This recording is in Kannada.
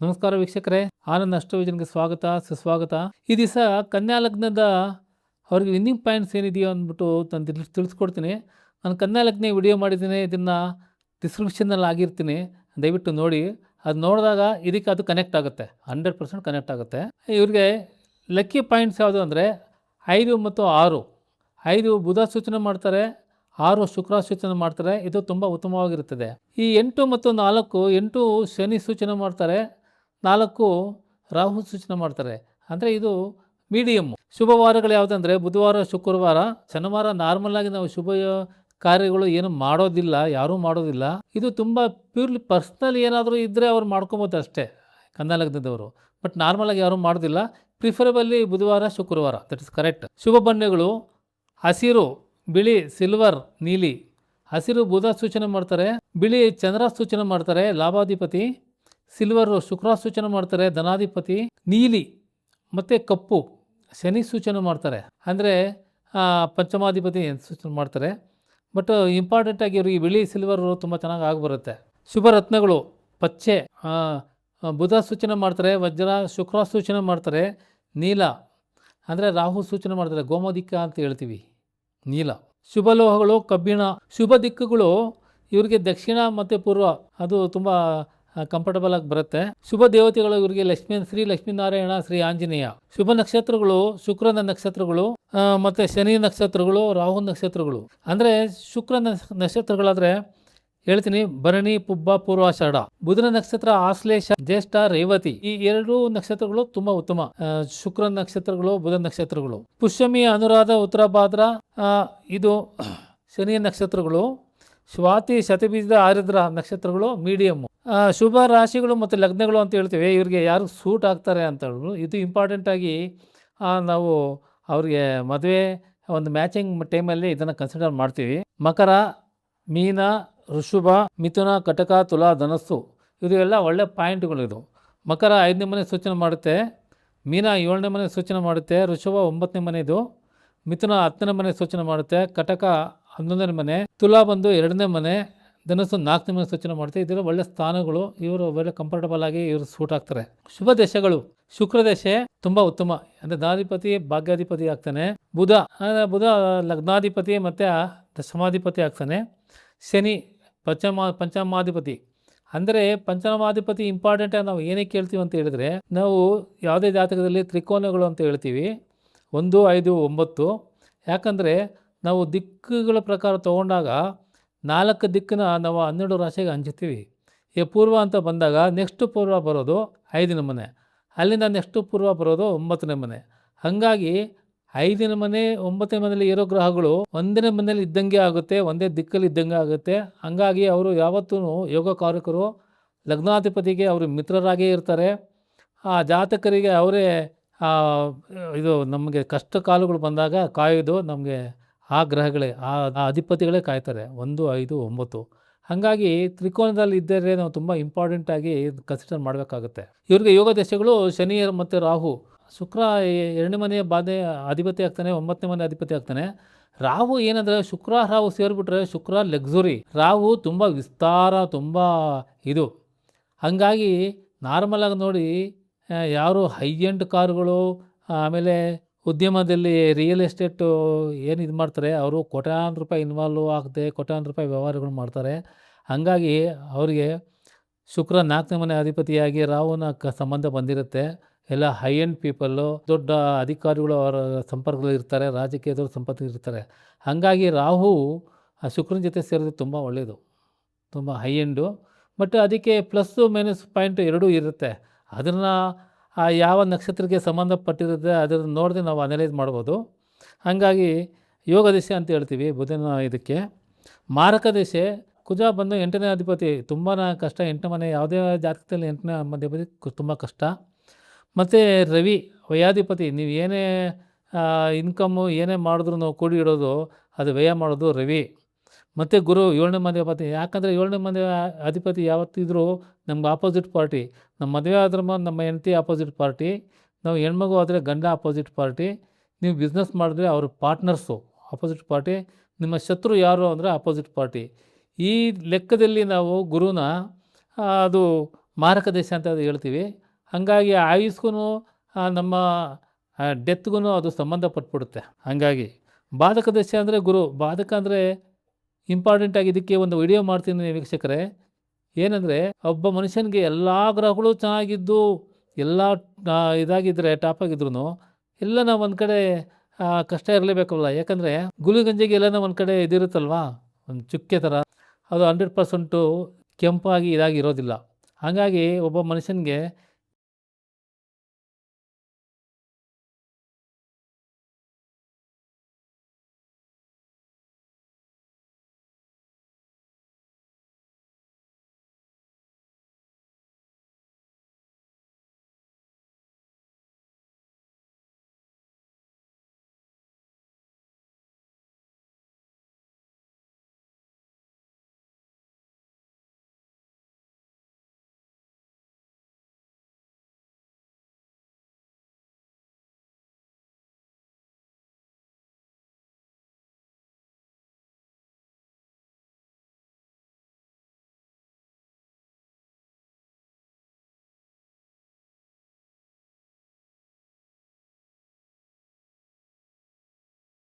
ನಮಸ್ಕಾರ ವೀಕ್ಷಕರೇ, ಆನಂದ್ ಅಷ್ಟವಿಜನ್ಗೆ ಸ್ವಾಗತ ಸುಸ್ವಾಗತ. ಈ ದಿವಸ ಕನ್ಯಾ ಲಗ್ನದ ಅವ್ರಿಗೆ ವಿನ್ನಿಂಗ್ ಪಾಯಿಂಟ್ಸ್ ಏನಿದೆಯೋ ಅಂದ್ಬಿಟ್ಟು ನಾನು ತಿಳಿಸ್ಕೊಡ್ತೀನಿ. ನಾನು ಕನ್ಯಾ ಲಗ್ನ ವಿಡಿಯೋ ಮಾಡಿದ್ದೀನಿ, ಇದನ್ನು ಡಿಸ್ಕ್ರಿಪ್ಷನಲ್ಲಿ ಆಗಿರ್ತೀನಿ, ದಯವಿಟ್ಟು ನೋಡಿ. ಅದು ನೋಡಿದಾಗ ಇದಕ್ಕೆ ಅದು ಕನೆಕ್ಟ್ ಆಗುತ್ತೆ, 100% ಕನೆಕ್ಟ್ ಆಗುತ್ತೆ. ಇವ್ರಿಗೆ ಲಕ್ಕಿ ಪಾಯಿಂಟ್ಸ್ ಯಾವುದು ಅಂದರೆ 5 ಮತ್ತು 6. 5 ಬುಧ ಸೂಚನೆ ಮಾಡ್ತಾರೆ, 6 ಶುಕ್ರ ಸೂಚನೆ ಮಾಡ್ತಾರೆ. ಇದು ತುಂಬ ಉತ್ತಮವಾಗಿರುತ್ತದೆ. ಈ 8 ಮತ್ತು 4, 8 ಶನಿ ಸೂಚನೆ ಮಾಡ್ತಾರೆ, 4 ರಾಹು ಸೂಚನೆ ಮಾಡ್ತಾರೆ. ಅಂದರೆ ಇದು ಮೀಡಿಯಮ್. ಶುಭವಾರಗಳು ಯಾವುದಂದರೆ ಬುಧವಾರ, ಶುಕ್ರವಾರ. ಶನಿವಾರ ನಾರ್ಮಲ್ ಆಗಿ ನಾವು ಶುಭ ಕಾರ್ಯಗಳು ಏನು ಮಾಡೋದಿಲ್ಲ, ಯಾರೂ ಮಾಡೋದಿಲ್ಲ. ಇದು ತುಂಬ ಪ್ಯೂರ್ಲಿ ಪರ್ಸ್ನಲ್ ಏನಾದರೂ ಇದ್ದರೆ ಅವ್ರು ಮಾಡ್ಕೊಬೋದು ಅಷ್ಟೇ, ಕನ್ಯಾ ಲಗ್ನದವರು. ಬಟ್ ನಾರ್ಮಲ್ ಆಗಿ ಯಾರೂ ಮಾಡೋದಿಲ್ಲ. ಪ್ರಿಫರಬಲಿ ಬುಧವಾರ, ಶುಕ್ರವಾರ, ದಟ್ ಇಸ್ ಕರೆಕ್ಟ್. ಶುಭ ಬಣ್ಣಗಳು ಹಸಿರು, ಬಿಳಿ, ಸಿಲ್ವರ್, ನೀಲಿ. ಹಸಿರು ಬುಧ ಸೂಚನೆ ಮಾಡ್ತಾರೆ, ಬಿಳಿ ಚಂದ್ರ ಸೂಚನೆ ಮಾಡ್ತಾರೆ, ಲಾಭಾಧಿಪತಿ. ಸಿಲ್ವರು ಶುಕ್ರ ಸೂಚನೆ ಮಾಡ್ತಾರೆ, ಧನಾಧಿಪತಿ. ನೀಲಿ ಮತ್ತು ಕಪ್ಪು ಶನಿ ಸೂಚನೆ ಮಾಡ್ತಾರೆ, ಅಂದರೆ ಪಂಚಮಾಧಿಪತಿ ಸೂಚನೆ ಮಾಡ್ತಾರೆ. ಬಟ್ ಇಂಪಾರ್ಟೆಂಟಾಗಿ ಇವರಿಗೆ ಬಿಳಿ ಸಿಲ್ವರು ತುಂಬ ಚೆನ್ನಾಗಿ ಆಗಿಬರುತ್ತೆ. ಶುಭ ರತ್ನಗಳು ಪಚ್ಚೆ ಬುಧ ಸೂಚನೆ ಮಾಡ್ತಾರೆ, ವಜ್ರ ಶುಕ್ರ ಸೂಚನೆ ಮಾಡ್ತಾರೆ, ನೀಲ ಅಂದರೆ ರಾಹು ಸೂಚನೆ ಮಾಡ್ತಾರೆ, ಗೋಮದಿಕ್ಕ ಅಂತ ಹೇಳ್ತೀವಿ, ನೀಲ. ಶುಭ ಲೋಹಗಳು ಕಬ್ಬಿಣ. ಶುಭ ದಿಕ್ಕುಗಳು ಇವರಿಗೆ ದಕ್ಷಿಣ ಮತ್ತು ಪೂರ್ವ, ಅದು ತುಂಬ ಕಂಫರ್ಟಬಲ್ ಆಗಿ ಬರುತ್ತೆ. ಶುಭ ದೇವತೆಗಳು ಇವರಿಗೆ ಶ್ರೀ ಲಕ್ಷ್ಮೀನಾರಾಯಣ, ಶ್ರೀ ಆಂಜನೇಯ. ಶುಭ ನಕ್ಷತ್ರಗಳು ಶುಕ್ರನ ನಕ್ಷತ್ರಗಳು ಮತ್ತು ಶನಿ ನಕ್ಷತ್ರಗಳು, ರಾಹು ನಕ್ಷತ್ರಗಳು. ಅಂದರೆ ಶುಕ್ರನ ನಕ್ಷತ್ರಗಳಾದರೆ ಹೇಳ್ತೀನಿ, ಭರಣಿ, ಪುಬ್ಬ, ಪೂರ್ವಾಷಾಢ. ಬುಧನ ನಕ್ಷತ್ರ ಆಶ್ಲೇಷ, ಜ್ಯೇಷ್ಠ, ರೇವತಿ. ಈ 2 ನಕ್ಷತ್ರಗಳು ತುಂಬ ಉತ್ತಮ. ಶುಕ್ರನ ನಕ್ಷತ್ರಗಳು, ಬುಧನ ನಕ್ಷತ್ರಗಳು. ಪುಷ್ಯಮಿ, ಅನುರಾಧ, ಉತ್ತರಭಾದ್ರ ಇದು ಶನಿಯ ನಕ್ಷತ್ರಗಳು. ಸ್ವಾತಿ, ಶತಬೀಜ, ಆರಿದ್ರ ನಕ್ಷತ್ರಗಳು ಮೀಡಿಯಮ್ಮು. ಶುಭ ರಾಶಿಗಳು ಮತ್ತು ಲಗ್ನಗಳು ಅಂತ ಹೇಳ್ತೀವಿ, ಇವ್ರಿಗೆ ಯಾರು ಸೂಟ್ ಆಗ್ತಾರೆ ಅಂತ ಹೇಳಿದ್ರು. ಇದು ಇಂಪಾರ್ಟೆಂಟಾಗಿ ನಾವು ಅವ್ರಿಗೆ ಮದುವೆ ಒಂದು ಮ್ಯಾಚಿಂಗ್ ಟೈಮಲ್ಲಿ ಇದನ್ನು ಕನ್ಸಿಡರ್ ಮಾಡ್ತೀವಿ. ಮಕರ, ಮೀನ, ಋಷಭ, ಮಿಥುನ, ಕಟಕ, ತುಲಾ, ಧನಸ್ಸು, ಇದು ಎಲ್ಲ ಒಳ್ಳೆ ಪಾಯಿಂಟ್ಗಳು. ಇದು ಮಕರ 5ನೇ ಮನೆ ಸೂಚನೆ ಮಾಡುತ್ತೆ, ಮೀನ 7ನೇ ಮನೆ ಸೂಚನೆ ಮಾಡುತ್ತೆ, ಋಷಭ 9ನೇ ಮನೆದು, ಮಿಥುನ 10ನೇ ಮನೆ ಸೂಚನೆ ಮಾಡುತ್ತೆ, ಕಟಕ 11ನೇ ಮನೆ, ತುಲಾ ಬಂದು 2ನೇ ಮನೆ, ಧನಸ್ಸು 4ನೇ ಮನೆ ಸೂಚನೆ ಮಾಡುತ್ತೆ. ಇದರ ಒಳ್ಳೆ ಸ್ಥಾನಗಳು, ಇವರು ಒಳ್ಳೆ ಕಂಫರ್ಟಬಲ್ ಆಗಿ ಇವರು ಸೂಟ್ ಆಗ್ತಾರೆ. ಶುಭ ದಶೆಗಳು ಶುಕ್ರ ದಶೆ ತುಂಬ ಉತ್ತಮ, ಅಂದರೆ ಧನಾಧಿಪತಿ ಭಾಗ್ಯಾಧಿಪತಿ ಆಗ್ತಾನೆ. ಬುಧ ಲಗ್ನಾಧಿಪತಿ ಮತ್ತು ದಶಮಾಧಿಪತಿ ಆಗ್ತಾನೆ. ಶನಿ ಪಂಚಮಾಧಿಪತಿ. ಅಂದರೆ ಪಂಚಮಾಧಿಪತಿ ಇಂಪಾರ್ಟೆಂಟಾಗಿ ನಾವು ಏನಕ್ಕೆ ಕೇಳ್ತೀವಿ ಅಂತ ಹೇಳಿದ್ರೆ, ನಾವು ಯಾವುದೇ ಜಾತಕದಲ್ಲಿ ತ್ರಿಕೋನಗಳು ಅಂತ ಹೇಳ್ತೀವಿ, 1, 5, 9. ಯಾಕಂದರೆ ನಾವು ದಿಕ್ಕುಗಳ ಪ್ರಕಾರ ತೊಗೊಂಡಾಗ 4 ದಿಕ್ಕನ್ನ ನಾವು 12 ರಾಶಿಗೆ ಹಂಚ್ತೀವಿ. ಈ ಪೂರ್ವ ಅಂತ ಬಂದಾಗ ನೆಕ್ಸ್ಟ್ ಪೂರ್ವ ಬರೋದು 5ನೇ ಮನೆ, ಅಲ್ಲಿಂದ ನೆಕ್ಸ್ಟ್ ಪೂರ್ವ ಬರೋದು 9ನೇ ಮನೆ. ಹಾಗಾಗಿ 5ನೇ ಮನೆ 9ನೇ ಮನೆಯಲ್ಲಿ ಇರೋ ಗ್ರಹಗಳು 1ನೇ ಮನೆಯಲ್ಲಿ ಇದ್ದಂಗೆ ಆಗುತ್ತೆ, ಒಂದೇ ದಿಕ್ಕಲ್ಲಿ ಇದ್ದಂಗೆ ಆಗುತ್ತೆ. ಹಾಗಾಗಿ ಅವರು ಯಾವತ್ತೂ ಯೋಗಕಾರಕರು. ಲಗ್ನಾಧಿಪತಿಗೆ ಅವರು ಮಿತ್ರರಾಗೇ ಇರ್ತಾರೆ. ಆ ಜಾತಕರಿಗೆ ಅವರೇ ಇದು ನಮಗೆ ಕಷ್ಟ ಕಾಲಗಳು ಬಂದಾಗ ಕಾಯೋದು ನಮಗೆ ಆ ಗ್ರಹಗಳೇ, ಆ ಅಧಿಪತಿಗಳೇ ಕಾಯ್ತಾರೆ, 1, 5, 9. ಹಾಗಾಗಿ ತ್ರಿಕೋನದಲ್ಲಿ ಇದ್ದರೆ ನಾವು ತುಂಬ ಇಂಪಾರ್ಟೆಂಟಾಗಿ ಕನ್ಸಿಡರ್ ಮಾಡಬೇಕಾಗುತ್ತೆ. ಇವ್ರಿಗೆ ಯೋಗ ದಶೆಗಳು ಶನಿ ಮತ್ತು ರಾಹು. ಶುಕ್ರ 2ನೇ ಮನೆಯ ಅಧಿಪತಿ ಆಗ್ತಾನೆ, 9ನೇ ಮನೆ ಅಧಿಪತಿ ಆಗ್ತಾನೆ. ರಾಹು ಏನಂದರೆ ಶುಕ್ರ ರಾಹು ಸೇರಿಬಿಟ್ರೆ ಶುಕ್ರ ಲಕ್ಸುರಿ, ರಾಹು ತುಂಬ ವಿಸ್ತಾರ, ತುಂಬ ಇದು. ಹಾಗಾಗಿ ನಾರ್ಮಲಾಗಿ ನೋಡಿ, ಯಾರು ಹೈ ಎಂಡ್ ಕಾರುಗಳು, ಆಮೇಲೆ ಉದ್ಯಮದಲ್ಲಿ ರಿಯಲ್ ಎಸ್ಟೇಟು ಏನು ಇದು ಮಾಡ್ತಾರೆ, ಅವರು ಕೋಟ್ಯಾಂತರ ರೂಪಾಯಿ ಇನ್ವಾಲ್ವ್ ಆಗದೆ ಕೋಟ್ಯಾಂತರ ರೂಪಾಯಿ ವ್ಯವಹಾರಗಳು ಮಾಡ್ತಾರೆ. ಹಾಗಾಗಿ ಅವರಿಗೆ ಶುಕ್ರ 4ನೇ ಮನೆ ಅಧಿಪತಿಯಾಗಿ ರಾಹುನ ಸಂಬಂಧ ಬಂದಿರುತ್ತೆ. ಎಲ್ಲ ಹೈ ಎಂಡ್ ಪೀಪಲ್ಲು, ದೊಡ್ಡ ಅಧಿಕಾರಿಗಳು ಅವರ ಸಂಪರ್ಕದಲ್ಲಿ ಇರ್ತಾರೆ, ರಾಜಕೀಯದವರು ಸಂಪರ್ಕ ಇರ್ತಾರೆ. ಹಾಗಾಗಿ ರಾಹು ಶುಕ್ರನ ಜೊತೆ ಸೇರಿದ್ರೆ ತುಂಬ ಒಳ್ಳೆಯದು, ತುಂಬ ಹೈ ಎಂಡು. ಬಟ್ ಅದಕ್ಕೆ ಪ್ಲಸ್ಸು ಮೈನಸ್ ಪಾಯಿಂಟ್ ಎರಡೂ ಇರುತ್ತೆ. ಅದನ್ನು ಯಾವ ನಕ್ಷತ್ರಕ್ಕೆ ಸಂಬಂಧಪಟ್ಟಿರುತ್ತೆ ಅದನ್ನು ನೋಡಿದ್ರೆ ನಾವು ಅನಲೈಸ್ ಮಾಡ್ಬೋದು. ಹಾಗಾಗಿ ಯೋಗ ದಶೆ ಅಂತ ಹೇಳ್ತೀವಿ ಬುಧನ ಇದಕ್ಕೆ. ಮಾರಕ ದಶೆ ಕುಜ ಬಂದು 8ನೇ ಅಧಿಪತಿ, ತುಂಬಾ ಕಷ್ಟ. 8ನೇ ಮನೆ ಯಾವುದೇ ಜಾತಕದಲ್ಲಿ 8ನೇ ಅಧಿಪತಿ ತುಂಬ ಕಷ್ಟ. ಮತ್ತು ರವಿ ವ್ಯಯಾಧಿಪತಿ, ನೀವು ಏನೇ ಇನ್ಕಮ್ಮು ಏನೇ ಮಾಡಿದ್ರು ನಾವು ಕೂಡಿ ಇಡೋದು, ಅದು ವ್ಯಯ ಮಾಡೋದು ರವಿ. ಮತ್ತು ಗುರು 7ನೇ ಮನೆ ಅಧಿಪತಿ. ಯಾಕಂದರೆ 7ನೇ ಮನೆ ಅಧಿಪತಿ ಯಾವತ್ತಿದ್ರೂ ನಮ್ಗೆ ಆಪೋಸಿಟ್ ಪಾರ್ಟಿ. ನಮ್ಮ ಮದುವೆ ಆದ್ರೆ ನಮ್ಮ ಹೆಂಡತಿ ಆಪೋಸಿಟ್ ಪಾರ್ಟಿ, ನಾವು ಹೆಣ್ಮಗು ಆದರೆ ಗಂಡ ಆಪೋಸಿಟ್ ಪಾರ್ಟಿ, ನೀವು ಬಿಸ್ನೆಸ್ ಮಾಡಿದ್ರೆ ಅವ್ರ ಪಾರ್ಟ್ನರ್ಸು ಆಪೋಸಿಟ್ ಪಾರ್ಟಿ, ನಿಮ್ಮ ಶತ್ರು ಯಾರು ಅಂದರೆ ಆಪೋಸಿಟ್ ಪಾರ್ಟಿ. ಈ ಲೆಕ್ಕದಲ್ಲಿ ನಾವು ಗುರುನ ಅದು ಮಾರಕ ದಶೆ ಅಂತ ಅದು ಹೇಳ್ತೀವಿ. ಹಾಗಾಗಿ ಆಯುಸ್ಗೂ ನಮ್ಮ ಡೆತ್ಗೂ ಅದು ಸಂಬಂಧಪಟ್ಬಿಡುತ್ತೆ. ಹಾಗಾಗಿ ಬಾಧಕ ದಶೆ ಅಂದರೆ ಗುರು, ಬಾಧಕ ಅಂದರೆ ಇಂಪಾರ್ಟೆಂಟಾಗಿ ಇದಕ್ಕೆ ಒಂದು ವಿಡಿಯೋ ಮಾಡ್ತೀನಿ ವೀಕ್ಷಕರೇ. ಏನಂದರೆ ಒಬ್ಬ ಮನುಷ್ಯನಿಗೆ ಎಲ್ಲ ಗ್ರಹಗಳು ಚೆನ್ನಾಗಿದ್ದು ಎಲ್ಲ ಇದಾಗಿದ್ದರೆ ಟಾಪಾಗಿದ್ರು ಎಲ್ಲನ ಒಂದು ಕಡೆ ಕಷ್ಟ ಇರಲೇಬೇಕಲ್ಲ. ಯಾಕಂದರೆ ಗುಳಿಗಂಜಿಗೆ ಎಲ್ಲನ ಒಂದು ಕಡೆ ಇದಿರುತ್ತಲ್ವ, ಒಂದು ಚುಕ್ಕೆ ಥರ, ಅದು 100% ಕೆಂಪಾಗಿ ಇದಾಗಿ ಇರೋದಿಲ್ಲ. ಹಾಗಾಗಿ ಒಬ್ಬ ಮನುಷ್ಯನಿಗೆ